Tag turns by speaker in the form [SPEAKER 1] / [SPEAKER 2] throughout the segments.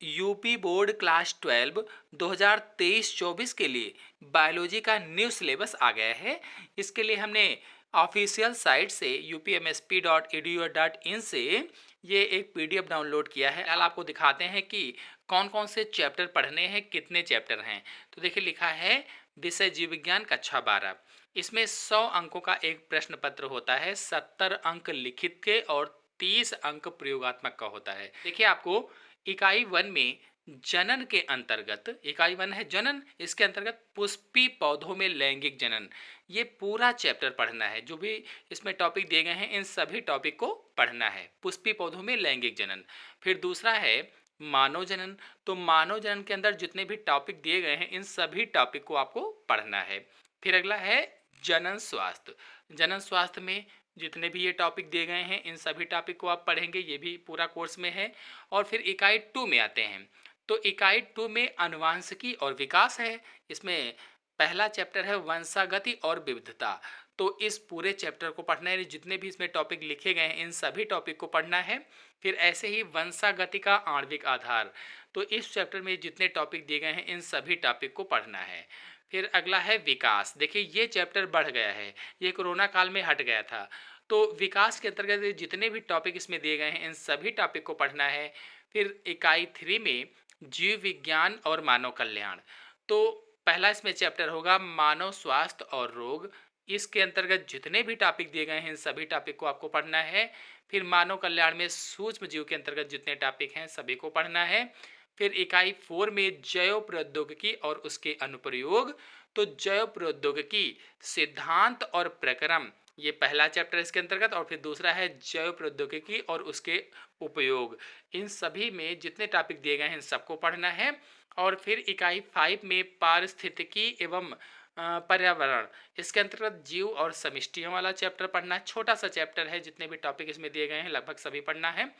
[SPEAKER 1] UP board class 12 2023-24 के लिए biology का न्यू सिलेबस आ गया है। इसके लिए हमने ऑफिशियल साइट से upmsp.edu.in से ये एक पीडीएफ डाउनलोड किया है। कल आपको दिखाते हैं कि कौन कौन से चैप्टर पढ़ने हैं, कितने चैप्टर हैं। तो देखिए लिखा है विषय जीव विज्ञान कक्षा 12। इसमें 100 अंकों का एक प्रश्न पत्र होता है, 70 अंक लिखित के और 30 अंक प्रयोगात्मक का होता है। देखिए आपको इकाई 1 में जनन के अंतर्गत, इकाई 1 है जनन, इसके अंतर्गत पुष्पी पौधों में लैंगिक जनन, ये पूरा चैप्टर पढ़ना है। जो भी इसमें टॉपिक दिए गए हैं इन सभी टॉपिक को पढ़ना है। पुष्पी पौधों में लैंगिक जनन। फिर दूसरा है मानव जनन। तो मानव जनन के अंदर जितने भी टॉपिक दिए गए हैं इन सभी टॉपिक को आपको पढ़ना है। फिर अगला है जनन स्वास्थ्य। जनन स्वास्थ्य में जितने भी ये टॉपिक दिए गए हैं इन सभी टॉपिक को आप पढ़ेंगे, ये भी पूरा कोर्स में है। और फिर इकाई 2 में आते हैं। तो इकाई 2 में अनुवांशिकी और विकास है। इसमें पहला चैप्टर है वंशागति और विविधता। तो इस पूरे चैप्टर को पढ़ना है, जितने भी इसमें टॉपिक लिखे गए हैं इन सभी टॉपिक को पढ़ना है। फिर ऐसे ही वंशागति का आणविक आधार, तो इस चैप्टर में जितने टॉपिक दिए गए हैं इन सभी टॉपिक को पढ़ना है। फिर अगला है विकास। देखिए ये चैप्टर बढ़ गया है, ये कोरोना काल में हट गया था। तो विकास के अंतर्गत जितने भी टॉपिक इसमें दिए गए हैं इन सभी टॉपिक को पढ़ना है। फिर इकाई 3 में जीव विज्ञान और मानव कल्याण। तो पहला इसमें चैप्टर होगा मानव स्वास्थ्य और रोग। इसके अंतर्गत जितने भी टॉपिक दिए गए हैं इन सभी टॉपिक को आपको पढ़ना है। फिर मानव कल्याण में सूक्ष्म जीव के अंतर्गत जितने टॉपिक हैं सभी को पढ़ना है। फिर इकाई 4 में जैव प्रौद्योगिकी और उसके अनुप्रयोग। तो जैव प्रौद्योगिकी सिद्धांत और प्रक्रम, ये पहला चैप्टर इसके अंतर्गत। और फिर दूसरा है जैव प्रौद्योगिकी और उसके उपयोग। इन सभी में जितने टॉपिक दिए गए हैं इन सबको पढ़ना है। और फिर इकाई 5 में पारिस्थितिकी एवं पर्यावरण, इसके अंतर्गत जीव और समष्टियों वाला चैप्टर पढ़ना। छोटा सा चैप्टर है, जितने भी टॉपिक इसमें दिए गए हैं लगभग सभी पढ़ना है।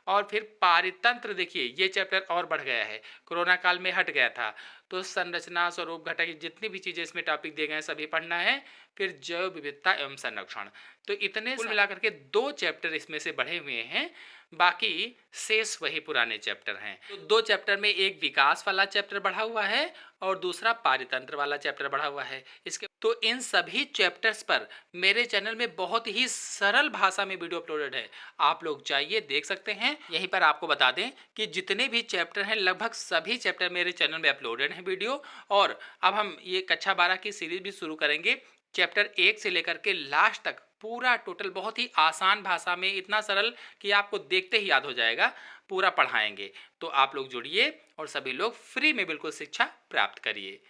[SPEAKER 1] और फिर पारितंत्र, देखिए ये चैप्टर और बढ़ गया है, कोरोना काल में हट गया था। तो संरचना, स्वरूप, घटक, जितनी भी चीज़ें इसमें टॉपिक दिए गए हैं सभी पढ़ना है। फिर जैव विविधता एवं संरक्षण। तो इतने कुल मिलाकर के 2 चैप्टर इसमें से बढ़े हुए हैं, बाकी शेष वही पुराने चैप्टर हैं। तो 2 चैप्टर में एक विकास वाला चैप्टर बढ़ा हुआ है और दूसरा पारितंत्र वाला चैप्टर बढ़ा हुआ है। इसके तो इन सभी चैप्टर्स पर मेरे चैनल में बहुत ही सरल भाषा में वीडियो अपलोडेड है, आप लोग जाइए देख सकते हैं। यहीं पर आपको बता दें कि जितने भी चैप्टर हैं लगभग सभी चैप्टर मेरे चैनल में अपलोडेड हैं वीडियो। और अब हम ये कक्षा 12 की सीरीज भी शुरू करेंगे। चैप्टर 1 से लेकर के लास्ट तक पूरा टोटल बहुत ही आसान भाषा में, इतना सरल कि आपको देखते ही याद हो जाएगा, पूरा पढ़ाएंगे। तो आप लोग जुड़िए और सभी लोग फ्री में बिल्कुल शिक्षा प्राप्त करिए।